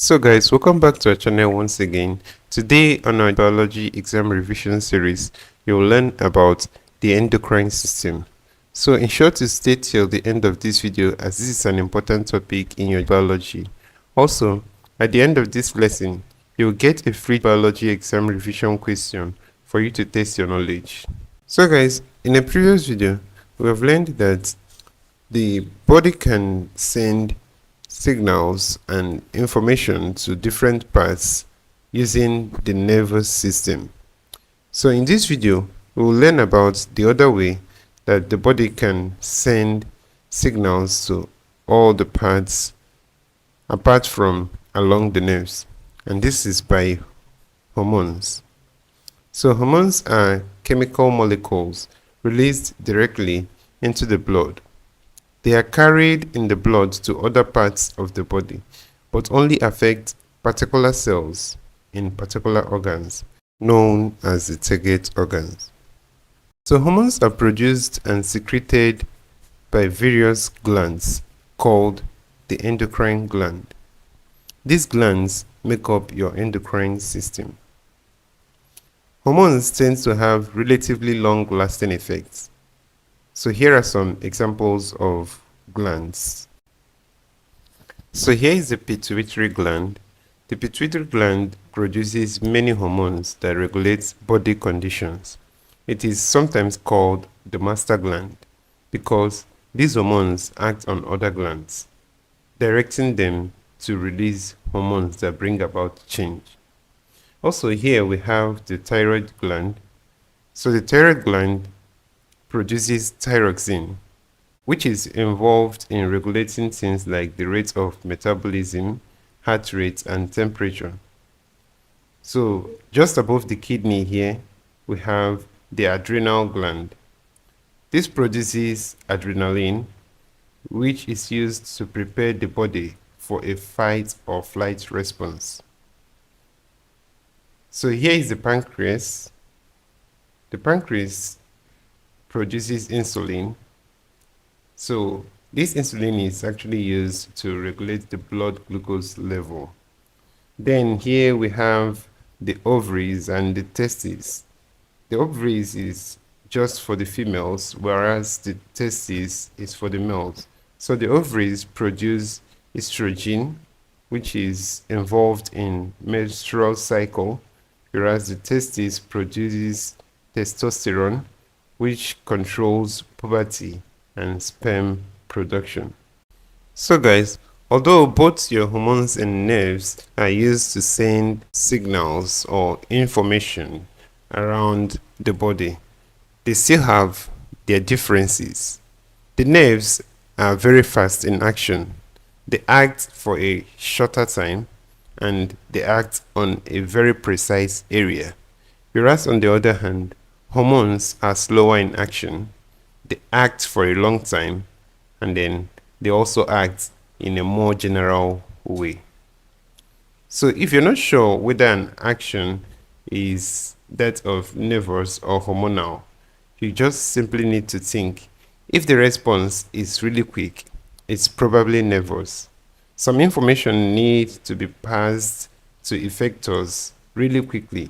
So guys, welcome back to our channel once again. Today on our biology exam revision series, you'll learn about the endocrine system. So ensure to stay till the end of this video as this is an important topic in your biology. Also, at the end of this lesson, you'll get a free biology exam revision question for you to test your knowledge. So guys, in a previous video, we have learned that the body can send signals and information to different parts using the nervous system. So in this video, we will learn about the other way that the body can send signals to all the parts apart from along the nerves, and this is by hormones. So hormones are chemical molecules released directly into the blood. They are carried in the blood to other parts of the body, but only affect particular cells in particular organs, known as the target organs. So hormones are produced and secreted by various glands called the endocrine gland. These glands make up your endocrine system. Hormones tend to have relatively long-lasting effects. So here are some examples of glands. So here is the pituitary gland. The pituitary gland produces many hormones that regulate body conditions. It is sometimes called the master gland because these hormones act on other glands, directing them to release hormones that bring about change. Also here we have the thyroid gland. So the thyroid gland produces thyroxine, which is involved in regulating things like the rate of metabolism, heart rate, and temperature. So just above the kidney here, we have the adrenal gland. This produces adrenaline, which is used to prepare the body for a fight or flight response. So here is the pancreas. The pancreas produces insulin. So this insulin is actually used to regulate the blood glucose level. Then here we have the ovaries and the testes. The ovaries is just for the females, whereas the testes is for the males. So the ovaries produce estrogen, which is involved in menstrual cycle, whereas the testes produces testosterone, which controls puberty and sperm production. So guys, although both your hormones and nerves are used to send signals or information around the body, they still have their differences. The nerves are very fast in action. They act for a shorter time and they act on a very precise area. Whereas on the other hand, hormones are slower in action. They act for a long time and then they also act in a more general way. So if you're not sure whether an action is that of nervous or hormonal, you just simply need to think, if the response is really quick, it's probably nervous. Some information needs to be passed to effectors really quickly.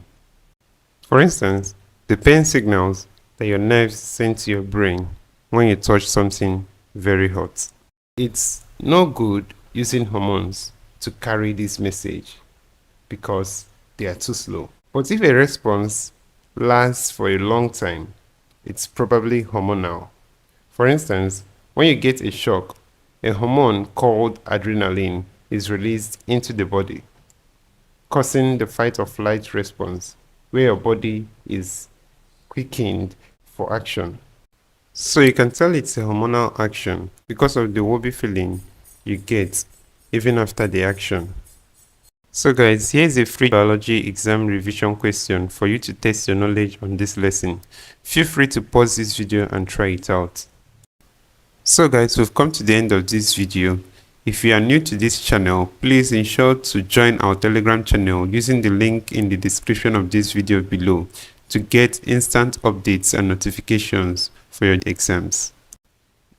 For instance, the pain signals that your nerves send to your brain when you touch something very hot. It's no good using hormones to carry this message because they are too slow. But if a response lasts for a long time, it's probably hormonal. For instance, when you get a shock, a hormone called adrenaline is released into the body, causing the fight or flight response, where your body is quickened for action. So you can tell it's a hormonal action because of the wobbly feeling you get even after the action. So guys, here's a free biology exam revision question for you to test your knowledge on this lesson. Feel free to pause this video and try it out. So guys, we've come to the end of this video. If you are new to this channel, please ensure to join our Telegram channel using the link in the description of this video below to get instant updates and notifications for your exams.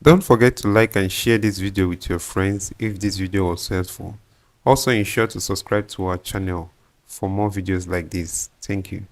Don't forget to like and share this video with your friends if this video was helpful. Also ensure to subscribe to our channel for more videos like this. Thank you.